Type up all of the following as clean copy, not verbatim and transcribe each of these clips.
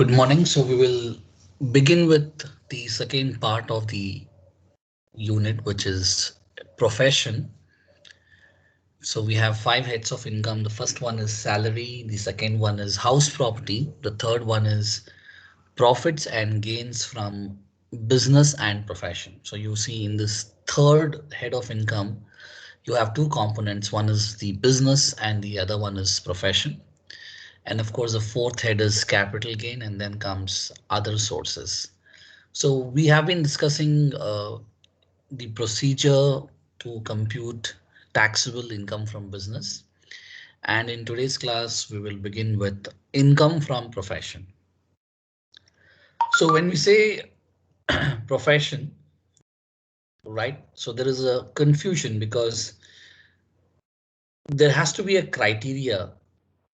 Good morning. So we will begin with the second part of the unit, which is profession. So we have five heads of income. The first one is salary. The second one is house property. The third one is profits and gains from business and profession. So you see in this third head of income, you have two components. One is the business and the other one is profession. And of course, the fourth head is capital gain, and then comes other sources. So we have been discussing the procedure to compute taxable income from business. And in today's class, we will begin with income from profession. So when we say profession, right, so there is a confusion because there has to be a criteria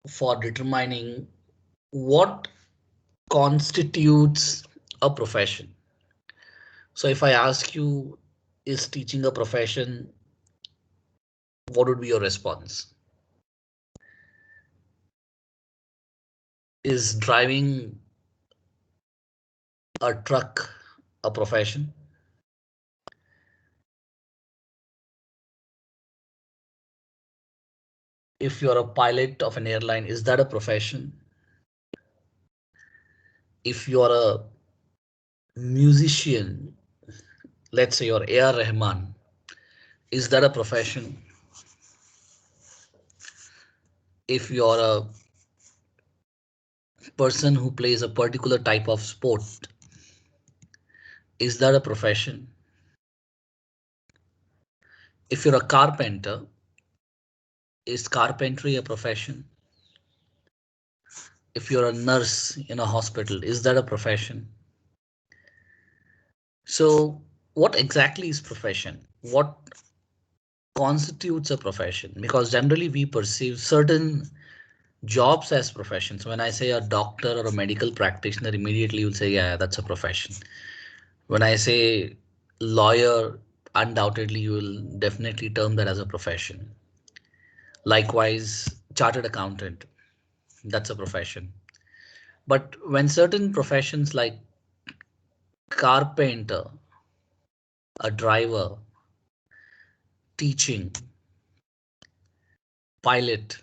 for determining what constitutes a profession. So if I ask you, is teaching a profession, what would be your response? Is driving a truck a profession? If you're a pilot of an airline, is that a profession? If you're a musician, let's say you're A.R. Rahman, is that a profession? If you're a person who plays a particular type of sport, is that a profession? If you're a carpenter, is carpentry a profession? If you're a nurse in a hospital, is that a profession? So what exactly is profession? What constitutes a profession? Because generally we perceive certain jobs as professions. When I say a doctor or a medical practitioner, immediately you'll say, yeah, that's a profession. When I say lawyer, undoubtedly you will definitely term that as a profession. Likewise, chartered accountant, that's a profession. But when certain professions like carpenter, a driver, teaching, pilot,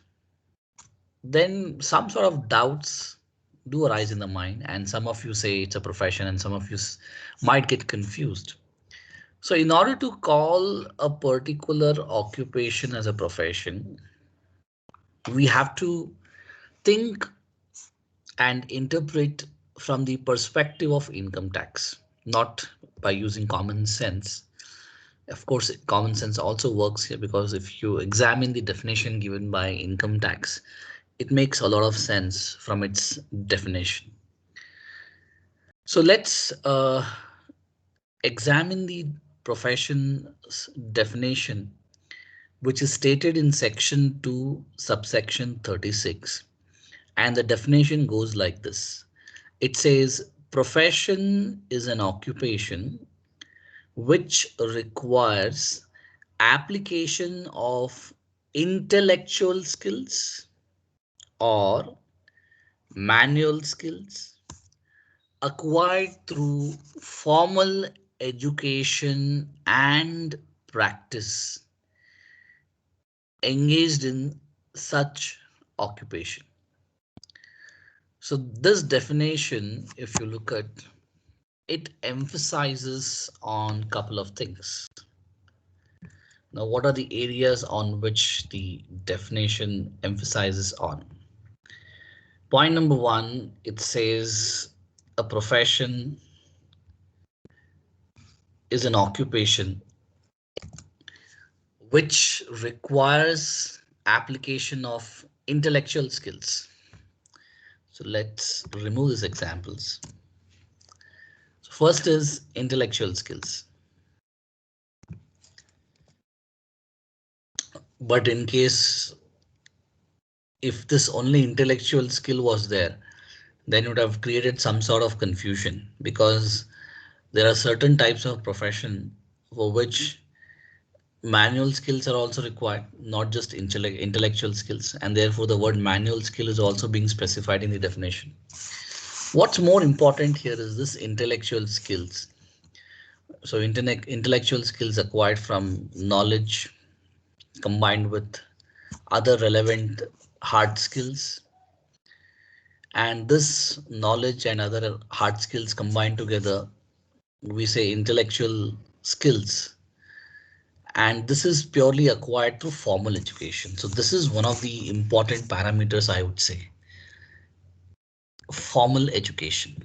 then some sort of doubts do arise in the mind, and some of you say it's a profession and some of you might get confused. So in order to call a particular occupation as a profession, we have to think and interpret from the perspective of income tax, not by using common sense. Of course, common sense also works here, because if you examine the definition given by income tax, it makes a lot of sense from its definition. So let's examine the profession's definition, which is stated in section 2, subsection 36. And the definition goes like this. It says profession is an occupation which requires application of intellectual skills or manual skills acquired through formal education and practice engaged in such occupation. So this definition, if you look at it, emphasizes on a couple of things. Now, what are the areas on which the definition emphasizes on? Point number one, it says a profession is an occupation which requires application of intellectual skills. So let's remove these examples. So first is intellectual skills. But in case if this only intellectual skill was there, then it would have created some sort of confusion, because there are certain types of profession for which manual skills are also required, not just intellectual skills, and therefore the word manual skill is also being specified in the definition. What's more important here is this intellectual skills. So intellectual skills acquired from knowledge combined with other relevant hard skills, and this knowledge and other hard skills combined together, we say intellectual skills, and this is purely acquired through formal education. So this is one of the important parameters, I would say, formal education,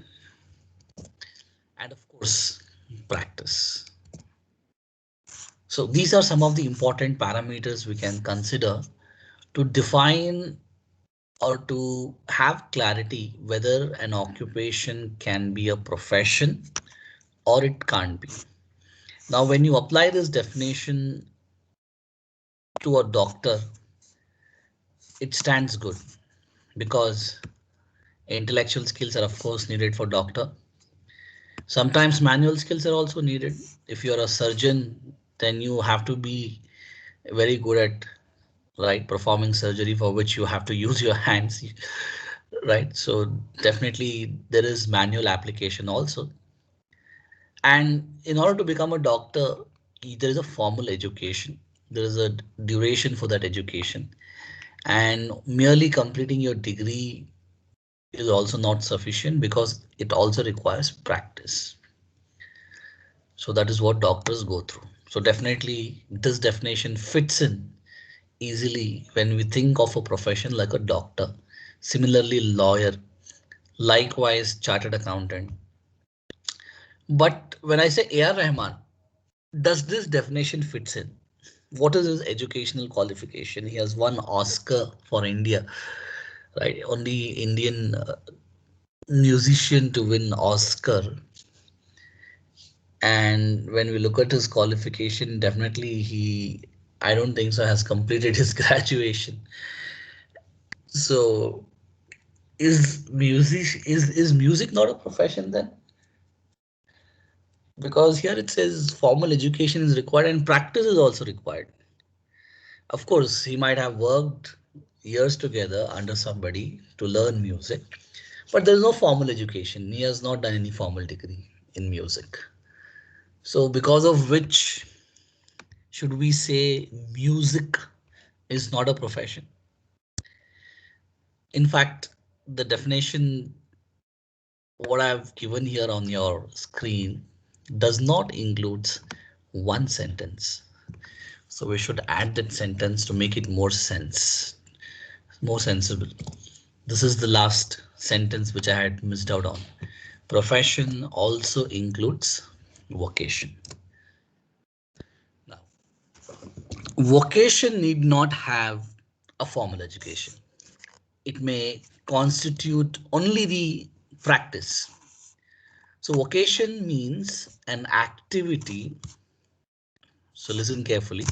and of course practice. So these are some of the important parameters we can consider to define or to have clarity whether an occupation can be a profession or it can't be. Now, when you apply this definition to a doctor, it stands good because intellectual skills are of course needed for doctor. Sometimes manual skills are also needed. If you're a surgeon, then you have to be very good at right performing surgery for which you have to use your hands, right? So definitely there is manual application also. And in order to become a doctor, there is a formal education. There is a duration for that education. And merely completing your degree is also not sufficient because it also requires practice. So that is what doctors go through. So definitely this definition fits in easily when we think of a profession like a doctor. Similarly, lawyer, likewise chartered accountant. But when I say A.R. Rahman, does this definition fits in? What is his educational qualification? He has won Oscar for India, right? Only Indian musician to win Oscar. And when we look at his qualification, definitely I don't think so, has completed his graduation. So is music not a profession then? Because here it says formal education is required and practice is also required. Of course, he might have worked years together under somebody to learn music, but there is no formal education. He has not done any formal degree in music. So because of which should we say music is not a profession? In fact, the definition what I've given here on your screen does not include one sentence. So we should add that sentence to make it more sensible. This is the last sentence which I had missed out on. Profession also includes vocation. Now, vocation need not have a formal education. It may constitute only the practice. So vocation means an activity. So listen carefully.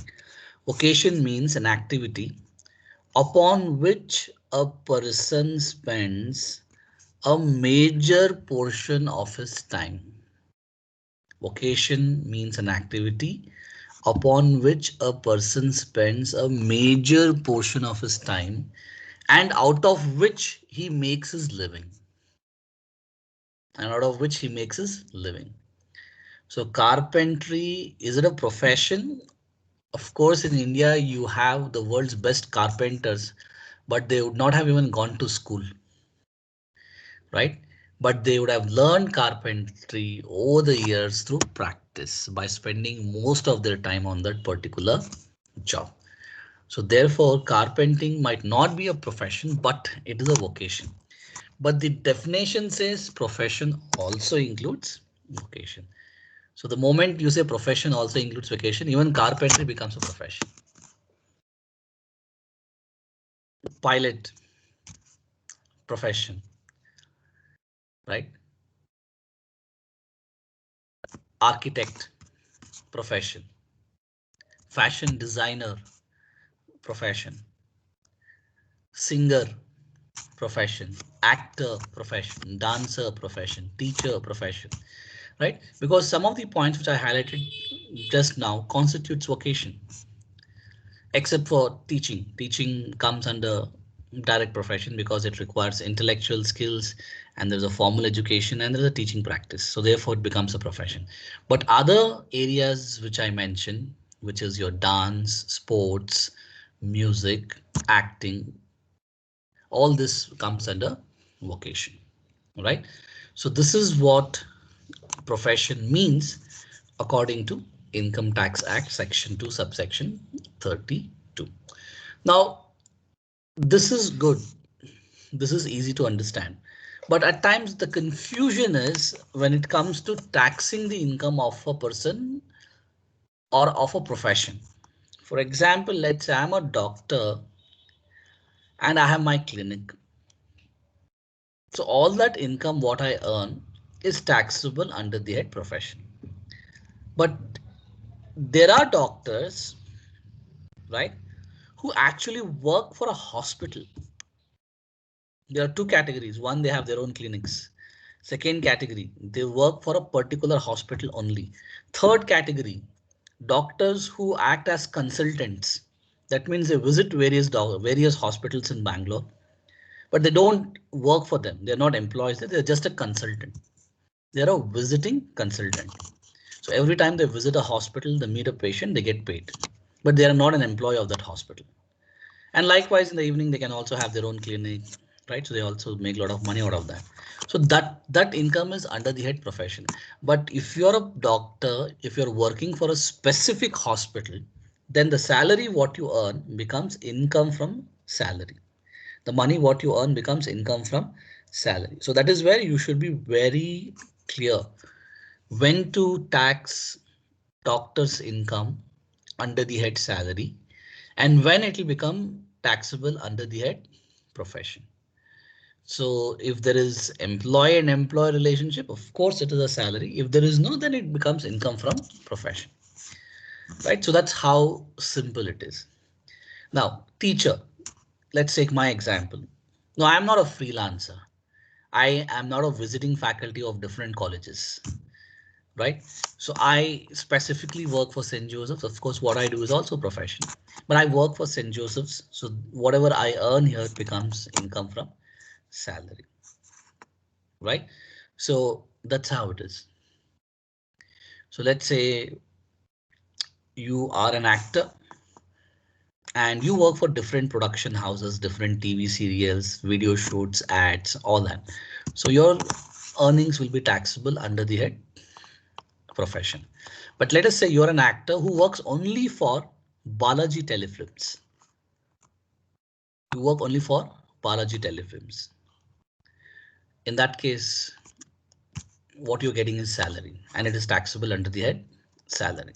Vocation means an activity upon which a person spends a major portion of his time. Vocation means an activity upon which a person spends a major portion of his time and out of which he makes his living. And out of which he makes his living. So carpentry, is it a profession? Of course, in India, you have the world's best carpenters, but they would not have even gone to school, right? But they would have learned carpentry over the years through practice by spending most of their time on that particular job. So therefore, carpenting might not be a profession, but it is a vocation. But the definition says profession also includes vocation. So the moment you say profession also includes vocation, even carpentry becomes a profession. Pilot, profession, right? Architect, profession. Fashion designer, profession. Singer, profession. Actor, profession. Dancer, profession. Teacher, profession, right? Because some of the points which I highlighted just now constitutes vocation, except for teaching. Teaching comes under direct profession because it requires intellectual skills and there's a formal education and there's a teaching practice. So therefore it becomes a profession. But other areas which I mentioned, which is your dance, sports, music, acting, all this comes under vocation, right? So this is what profession means according to Income Tax Act section 2 subsection 32. Now this is good. This is easy to understand. But at times the confusion is when it comes to taxing the income of a person or of a profession. For example, let's say I'm a doctor and I have my clinic. So all that income what I earn is taxable under the head profession. But there are doctors, right, who actually work for a hospital. There are two categories. One, they have their own clinics. Second category, they work for a particular hospital only. Third category, doctors who act as consultants. That means they visit various hospitals in Bangalore, but they don't work for them. They're not employees. They're just a consultant. They're a visiting consultant. So every time they visit a hospital, they meet a patient, they get paid, but they are not an employee of that hospital. And likewise, in the evening, they can also have their own clinic, right? So they also make a lot of money out of that. So that income is under the head profession. But if you're a doctor, if you're working for a specific hospital, then the salary what you earn becomes income from salary. The money what you earn becomes income from salary. So that is where you should be very clear when to tax doctor's income under the head salary and when it will become taxable under the head profession. So if there is employee and employee relationship, of course it is a salary. If there is no, then it becomes income from profession, right? So that's how simple it is. Now, teacher, let's take my example. No, I'm not a freelancer. I am not a visiting faculty of different colleges, right? So I specifically work for St. Joseph's. Of course, what I do is also profession, but I work for St. Joseph's. So whatever I earn here becomes income from salary, right? So that's how it is. So let's say you are an actor and you work for different production houses, different TV serials, video shoots, ads, all that. So your earnings will be taxable under the head profession. But let us say you're an actor who works only for Balaji Telefilms. You work only for Balaji Telefilms. In that case, what you're getting is salary and it is taxable under the head salary.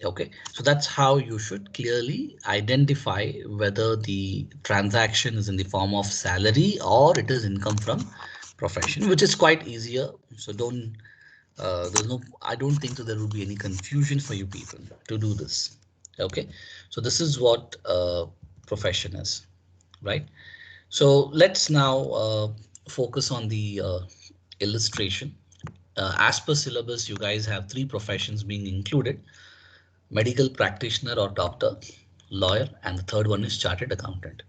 Okay, so that's how you should clearly identify whether the transaction is in the form of salary or it is income from profession, which is quite easier. So don't there's no, I don't think so there will be any confusion for you people to do this. Okay, so this is what profession is, right? So let's now focus on the illustration. As per syllabus, you guys have three professions being included: medical practitioner or doctor, lawyer, and the third one is chartered accountant.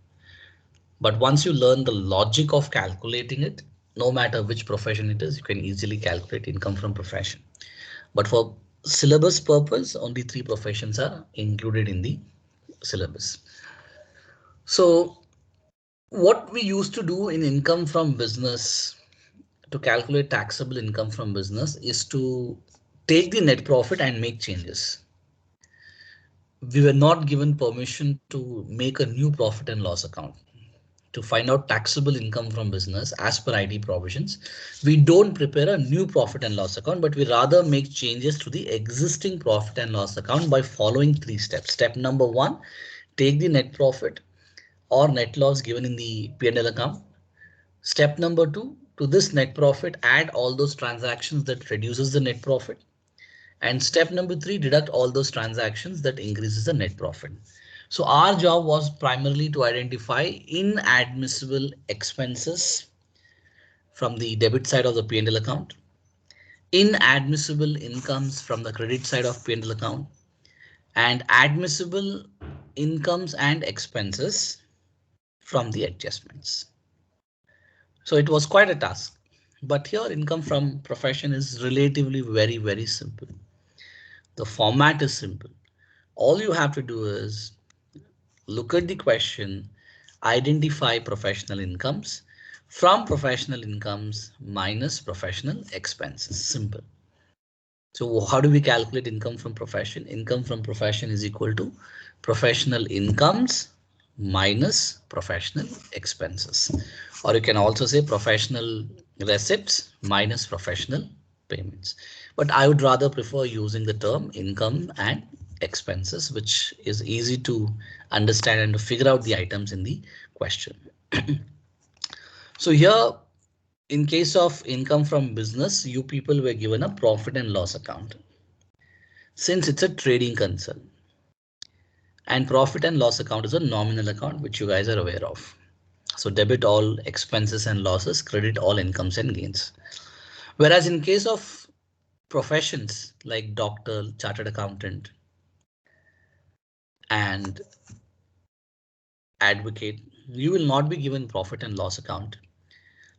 But once you learn the logic of calculating it, no matter which profession it is, you can easily calculate income from profession. But for syllabus purpose, only three professions are included in the syllabus. So what we used to do in income from business to calculate taxable income from business is to take the net profit and make changes. We were not given permission to make a new profit and loss account. To find out taxable income from business as per ID provisions, we don't prepare a new profit and loss account, but we rather make changes to the existing profit and loss account by following three steps. Step number one, take the net profit or net loss given in the P&L account. Step number two, to this net profit, add all those transactions that reduces the net profit. And step number three, deduct all those transactions that increases the net profit. So our job was primarily to identify inadmissible expenses from the debit side of the P&L account, inadmissible incomes from the credit side of P&L account, and admissible incomes and expenses from the adjustments. So it was quite a task. But here income from profession is relatively very simple. The format is simple. All you have to do is look at the question, identify professional incomes, from professional incomes minus professional expenses. Simple. So how do we calculate income from profession? Income from profession is equal to professional incomes minus professional expenses. Or you can also say professional receipts minus professional payments. But I would rather prefer using the term income and expenses, which is easy to understand and to figure out the items in the question. So here, in case of income from business, you people were given a profit and loss account. Since it's a trading concern, and profit and loss account is a nominal account, which you guys are aware of. So debit all expenses and losses, credit all incomes and gains. Whereas in case of professions like doctor, chartered accountant, and advocate, you will not be given profit and loss account,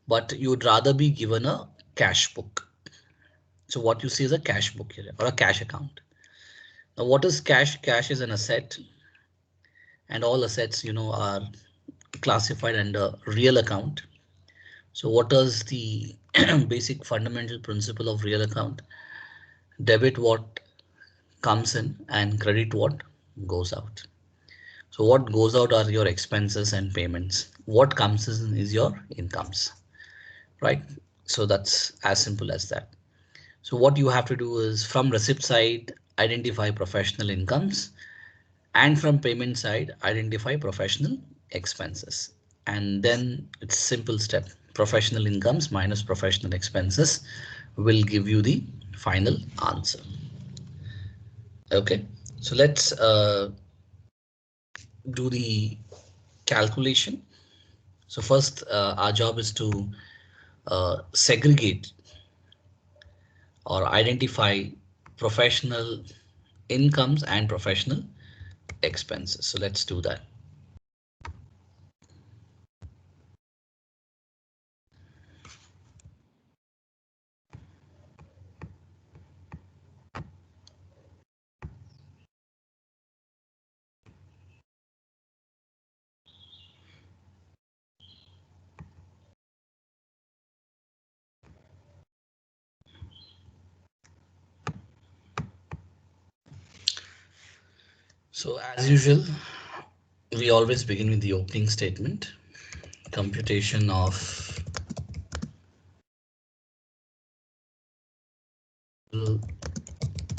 but you would rather be given a cash book. So what you see is a cash book here or a cash account. Now what is cash? Cash is an asset, and all assets, are classified under real account. So what is the basic fundamental principle of real account? Debit what comes in and credit what goes out. So what goes out are your expenses and payments. What comes in is your incomes, right? So that's as simple as that. So what you have to do is from receipt side, identify professional incomes, and from payment side, identify professional expenses. And then it's simple step. Professional incomes minus professional expenses will give you the final answer. Okay, so let's do the calculation. So first, our job is to segregate or identify professional incomes and professional expenses. So let's do that. So as usual, we always begin with the opening statement. Computation of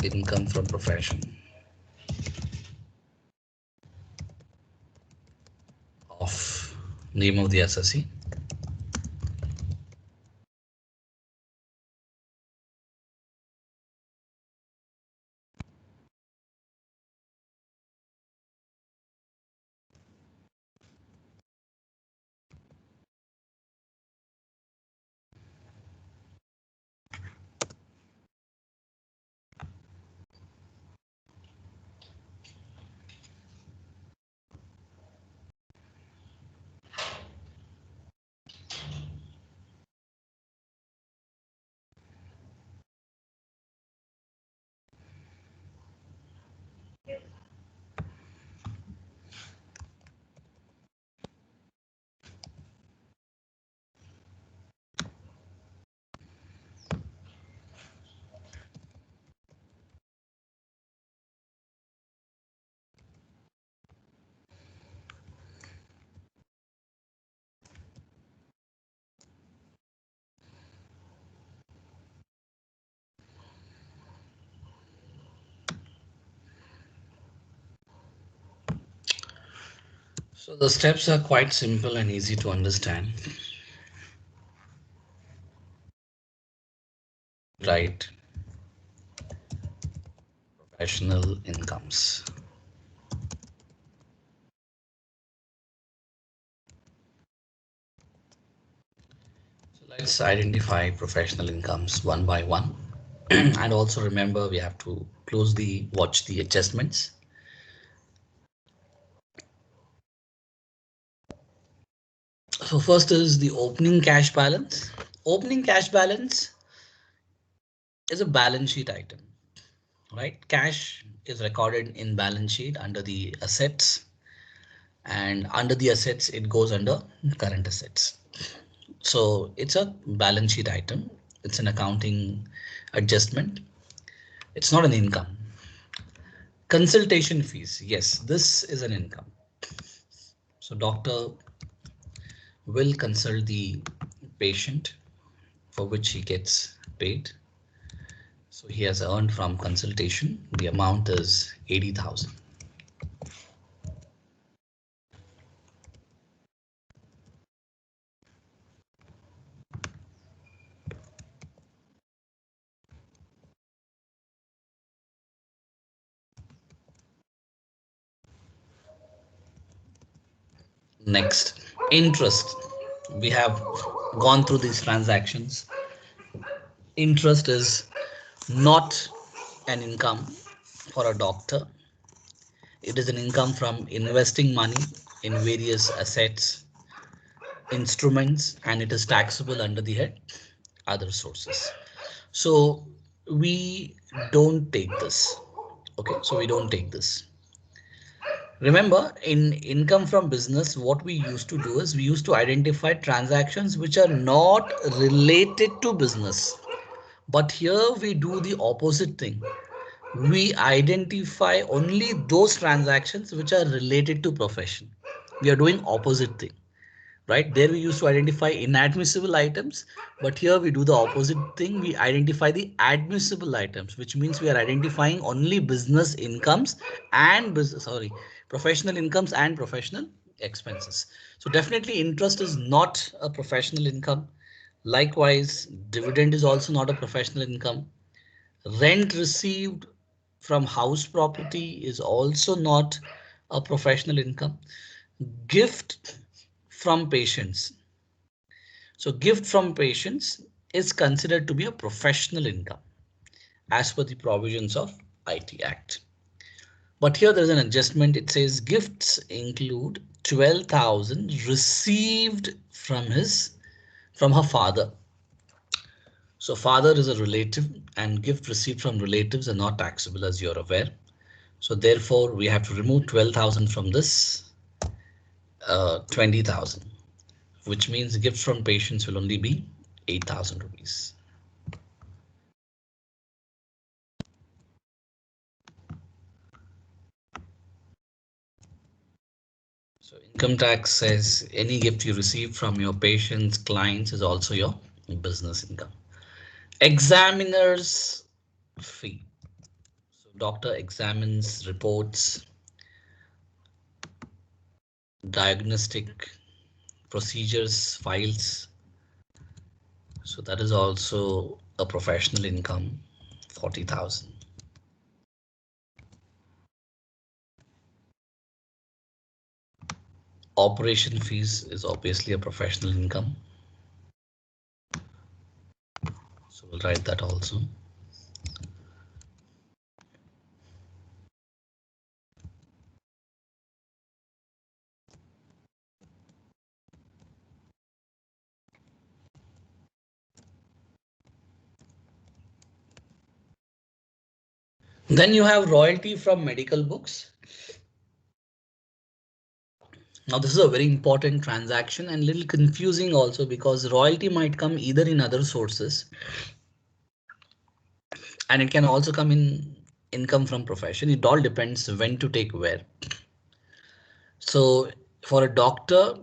income from profession of name of the assessee. So the steps are quite simple and easy to understand. Right, professional incomes. So let's identify professional incomes one by one. And also remember we have to closely watch the adjustments. So first is the opening cash balance. Opening cash balance is a balance sheet item, right? Cash is recorded in balance sheet under the assets, and under the assets it goes under current assets. So it's a balance sheet item. It's an accounting adjustment. It's not an income. Consultation fees. Yes, this is an income. So doctor will consult the patient for which he gets paid. So he has earned from consultation. The amount is 80,000. Next, interest. We have gone through these transactions. Interest is not an income for a doctor. It is an income from investing money in various assets, instruments, and it is taxable under the head other sources. So we don't take this. Okay, so we don't take this. Remember, in income from business, what we used to do is we used to identify transactions which are not related to business. But here we do the opposite thing. We identify only those transactions which are related to profession. We are doing opposite thing, right? There we used to identify inadmissible items, but here we do the opposite thing. We identify the admissible items, which means we are identifying only business incomes and professional incomes and professional expenses. So definitely interest is not a professional income. Likewise, dividend is also not a professional income. Rent received from house property is also not a professional income. Gift from patients. So gift from patients is considered to be a professional income as per the provisions of IT Act. But here there's an adjustment. It says gifts include 12,000 received from her father. So father is a relative and gift received from relatives are not taxable, as you're aware. So therefore we have to remove 12,000 from this 20,000, which means gifts from patients will only be 8,000 rupees. So income tax says any gift you receive from your patients, clients is also your business income. Examiner's fee. So doctor examines reports, diagnostic procedures, files. So that is also a professional income, 40,000. Operation fees is obviously a professional income. So we'll write that also. Then you have royalty from medical books. Now this is a very important transaction and little confusing also, because royalty might come either in other sources and it can also come in income from profession. It all depends when to take where. So for a doctor,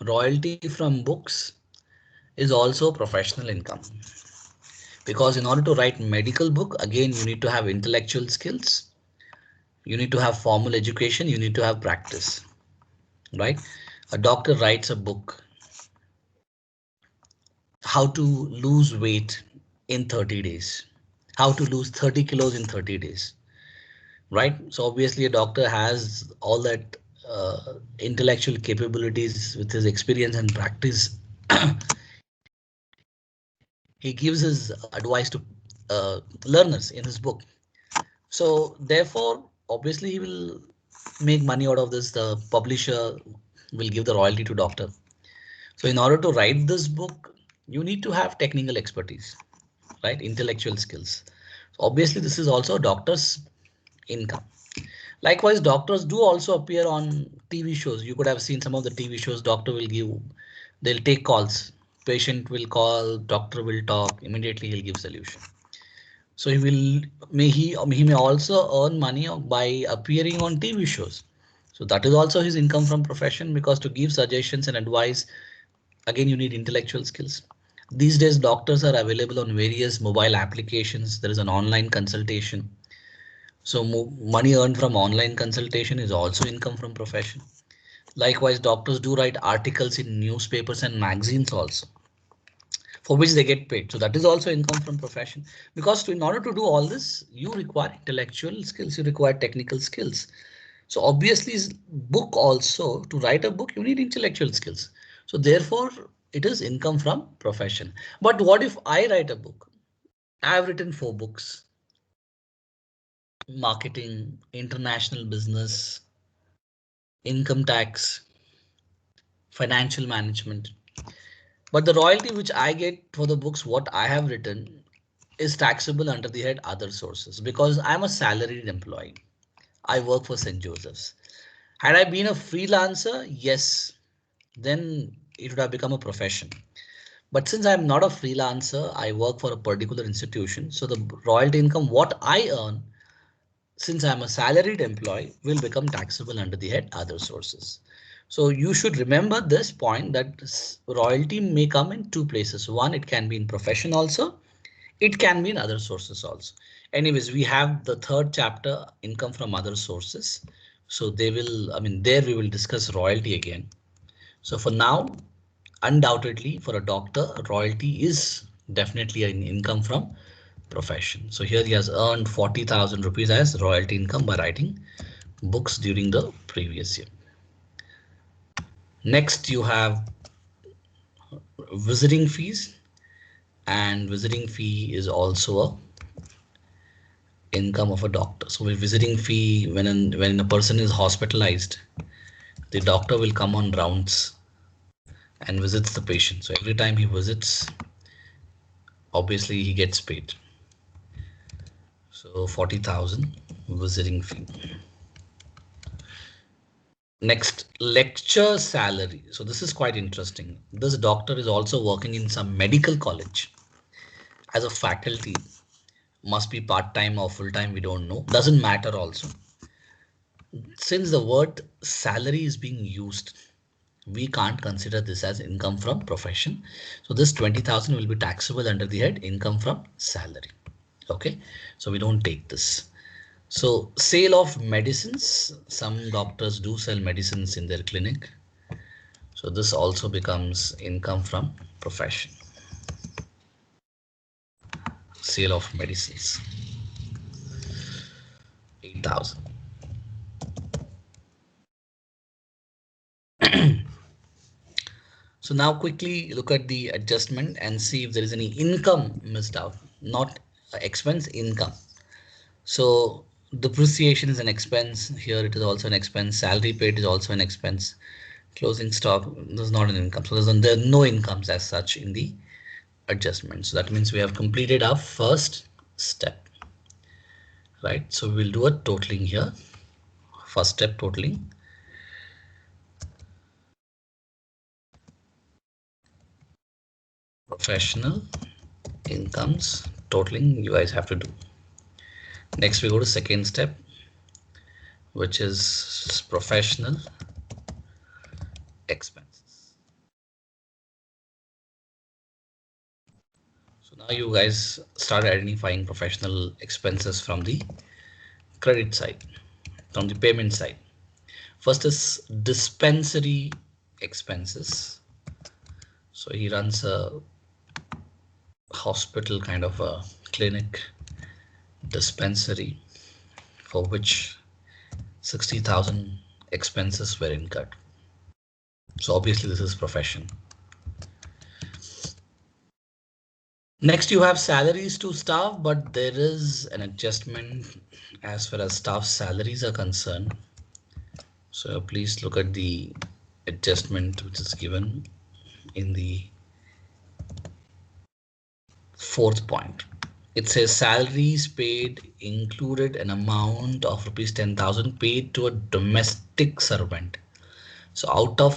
royalty from books is also professional income, because in order to write medical book, again you need to have intellectual skills, you need to have formal education, you need to have practice, right? A doctor writes a book, how to lose weight in 30 days, how to lose 30 kilos in 30 days, right? So obviously a doctor has all that intellectual capabilities with his experience and practice. He gives his advice to learners in his book. So therefore, obviously he will make money out of this. The publisher will give the royalty to doctor. So in order to write this book, you need to have technical expertise, right? Intellectual skills. So obviously, this is also a doctor's income. Likewise, doctors do also appear on TV shows. You could have seen some of the TV shows. Doctor will give, they'll take calls. Patient will call, doctor will talk. Immediately, he'll give solution. So he may also earn money by appearing on TV shows. So that is also his income from profession, because to give suggestions and advice, again, you need intellectual skills. These days, doctors are available on various mobile applications. There is an online consultation. So money earned from online consultation is also income from profession. Likewise, doctors do write articles in newspapers and magazines also, for which they get paid. So that is also income from profession, because in order to do all this, you require intellectual skills, you require technical skills. So obviously, book also, to write a book, you need intellectual skills. So therefore, it is income from profession. But what if I write a book? I have written 4 books: marketing, international business, income tax, financial management. But the royalty which I get for the books what I have written is taxable under the head other sources, because I'm a salaried employee. I work for St. Joseph's. Had I been a freelancer, yes, then it would have become a profession. But since I'm not a freelancer, I work for a particular institution. So the royalty income, what I earn, since I'm a salaried employee, will become taxable under the head other sources. So you should remember this point, that royalty may come in 2 places. One, it can be in profession also. It can be in other sources also. Anyways, we have the third chapter, income from other sources. So they will, I mean, there we will discuss royalty again. So for now, undoubtedly for a doctor, royalty is definitely an income from profession. So here he has earned 40,000 rupees as royalty income by writing books during the previous year. Next, you have visiting fees, and visiting fee is also a income of a doctor. So with visiting fee, when a person is hospitalized, the doctor will come on rounds and visits the patient. So every time he visits, obviously he gets paid. So 40,000 visiting fee. Next, lecture salary. So this is quite interesting. This doctor is also working in some medical college as a faculty. Must be part-time or full-time, we don't know. Doesn't matter also. Since the word salary is being used, we can't consider this as income from profession. So this 20,000 will be taxable under the head income from salary. Okay, so we don't take this. So sale of medicines, some doctors do sell medicines in their clinic. So this also becomes income from profession. Sale of medicines, 8,000. So now quickly look at the adjustment and see if there is any income missed out, not expense, income. So depreciation is an expense. Here it is also an expense. Salary paid is also an expense. Closing stock is not an income. So there are no incomes as such in the adjustment. So that means we have completed our first step, right? So we'll do a totaling here. First step, totaling. Professional incomes totaling you guys have to do. Next we go to second step, which is professional expenses. So now you guys start identifying professional expenses from the credit side, from the payment side. First is dispensary expenses. So he runs a hospital kind of a clinic, dispensary, for which 60,000 expenses were incurred. So obviously this is profession. Next you have salaries to staff, but there is an adjustment as far as staff salaries are concerned. So please look at the adjustment which is given. in the fourth point. It says salaries paid included an amount of rupees 10,000 paid to a domestic servant. So out of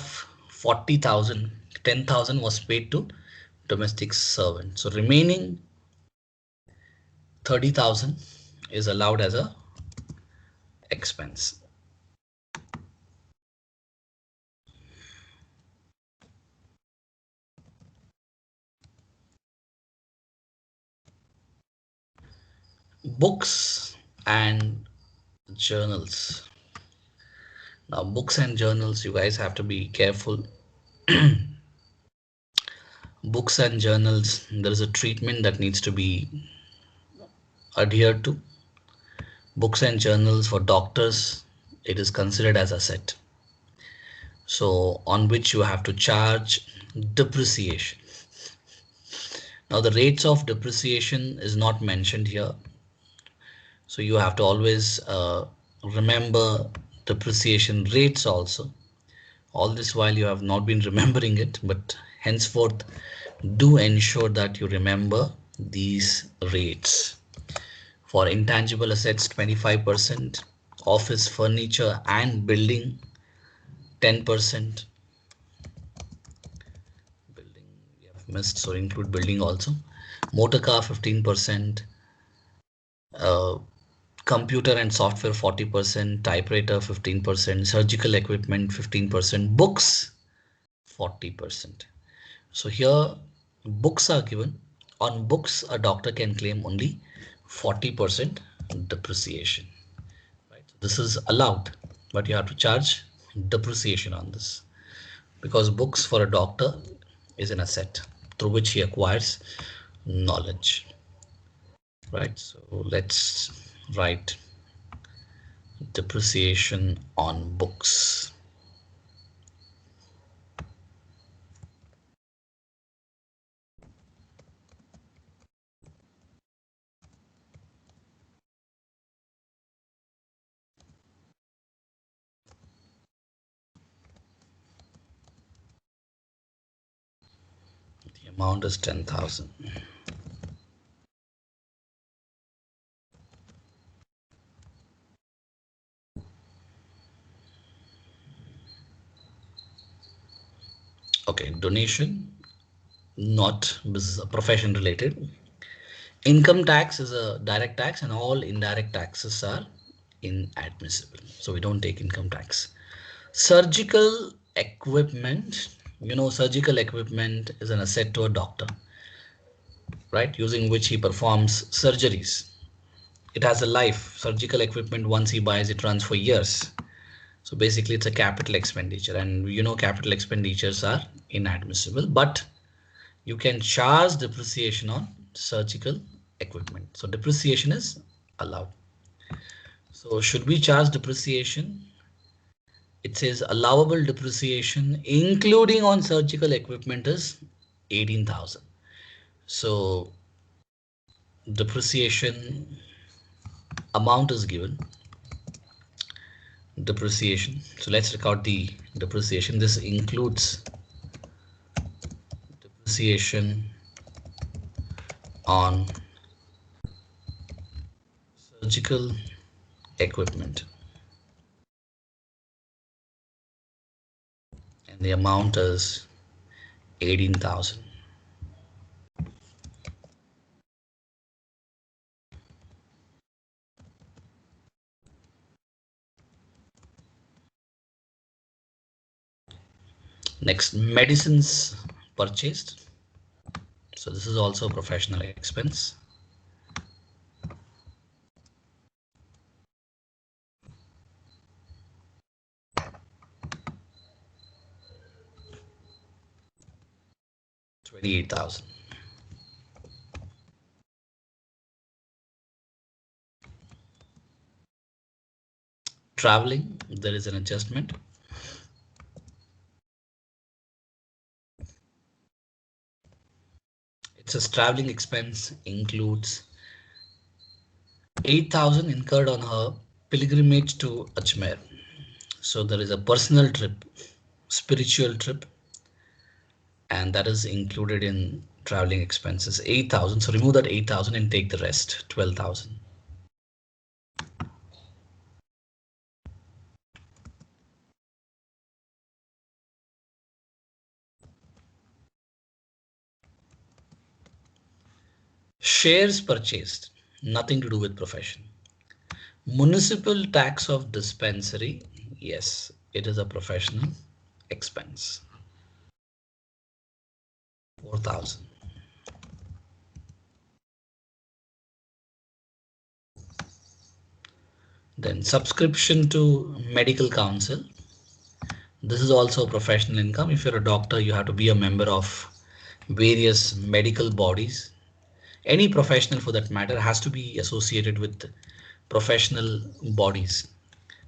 40,000, 10,000 was paid to domestic servant. So remaining 30,000 is allowed as a expense. Books and journals. Now, books and journals, you guys have to be careful. Books and journals, there is a treatment that needs to be adhered to. Books and journals for doctors, it is considered as asset. So on which you have to charge depreciation. Now the rates of depreciation is not mentioned here. So you have to always remember depreciation rates also. All this while you have not been remembering it, but henceforth do ensure that you remember these rates. For intangible assets 25%, office furniture and building 10%. Building we have missed, so include building also. Motor car 15%, computer and software 40%, typewriter 15%, surgical equipment 15%, books 40%. So here books are given. On books, a doctor can claim only 40% depreciation. Right? This is allowed, but you have to charge depreciation on this because books for a doctor is an asset through which he acquires knowledge. Right? So let's write depreciation on books. The amount is 10,000. Okay, donation, not business profession related. Income tax is a direct tax and all indirect taxes are inadmissible. So we don't take income tax. Surgical equipment, surgical equipment is an asset to a doctor, right? Using which he performs surgeries. It has a life. Surgical equipment, once he buys, it runs for years. So basically it's a capital expenditure, and capital expenditures are inadmissible, but you can charge depreciation on surgical equipment. So depreciation is allowed. So should we charge depreciation? It says allowable depreciation including on surgical equipment is 18,000. So depreciation amount is given. Depreciation. So let's record the depreciation. This includes depreciation on surgical equipment, and the amount is 18,000. Next, medicines purchased. So this is also a professional expense. $28,000. Traveling, there is an adjustment. It says traveling expense includes 8,000 incurred on her pilgrimage to Ajmer. So there is a personal trip, spiritual trip, and that is included in traveling expenses, 8,000. So remove that 8,000 and take the rest, 12,000. Shares purchased, nothing to do with profession. Municipal tax of dispensary, yes, it is a professional expense, 4,000. Then subscription to medical council. This is also professional income. If you're a doctor, you have to be a member of various medical bodies. Any professional for that matter has to be associated with professional bodies,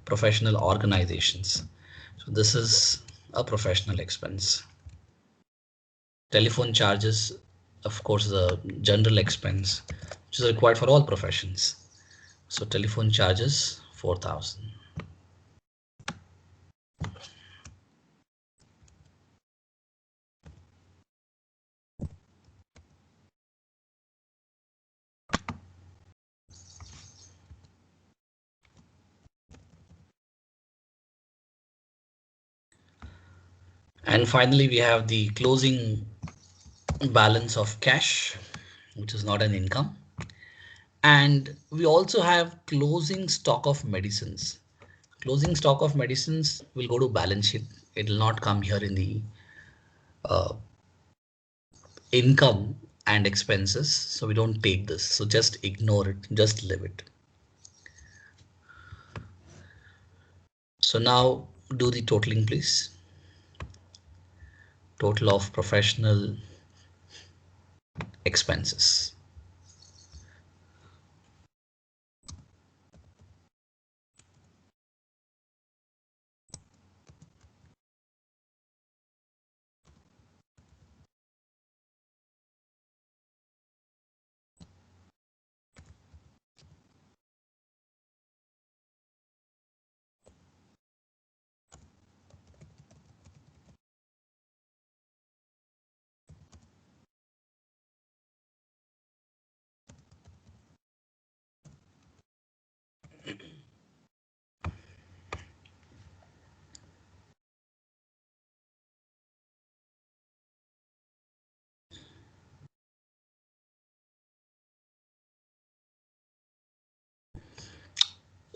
professional organizations. So this is a professional expense. Telephone charges, of course, is a general expense, which is required for all professions. So telephone charges, 4,000. And finally, we have the closing balance of cash, which is not an income. And we also have closing stock of medicines. Closing stock of medicines will go to balance sheet. It will not come here in the uh, income and expenses. So we don't take this. So just ignore it. Just leave it. So now do the totaling, please. Total of professional expenses.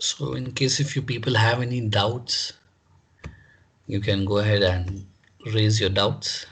So in case if you people have any doubts, you can go ahead and raise your doubts.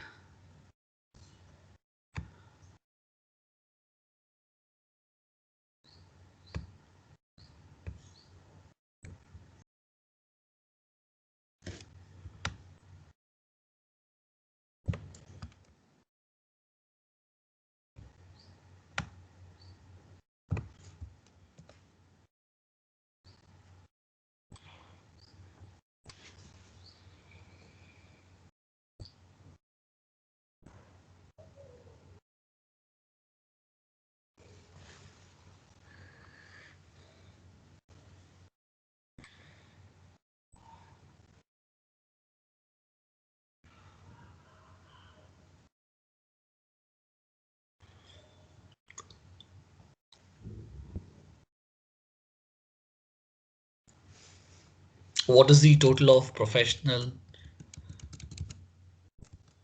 What is the total of professional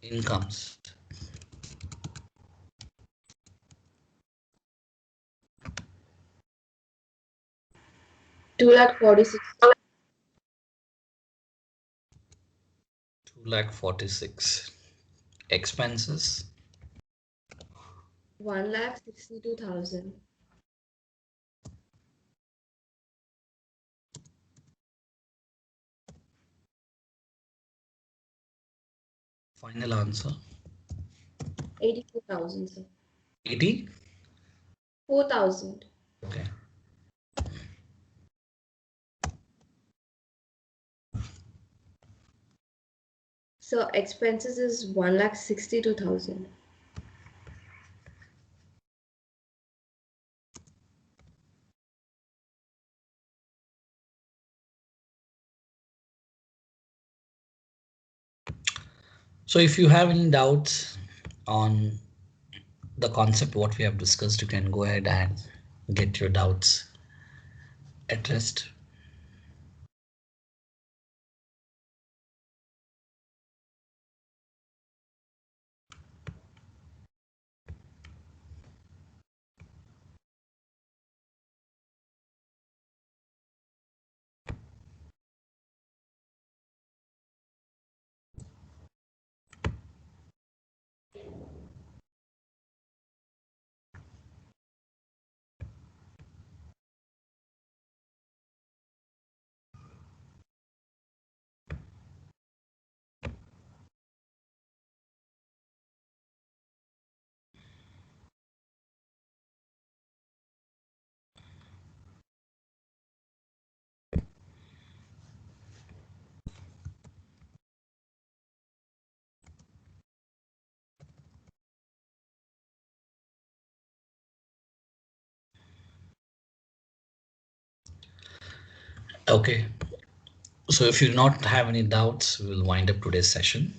incomes? 246. 2,46,000. Expenses, 1,62,000. final answer, 84,000, sir. 80. 4,000. Okay. So expenses is 1,62,000. So if you have any doubts, on the concept what we have discussed, you can go ahead and get your doubts addressed. Okay, so if you not have any doubts, we will wind up today's session.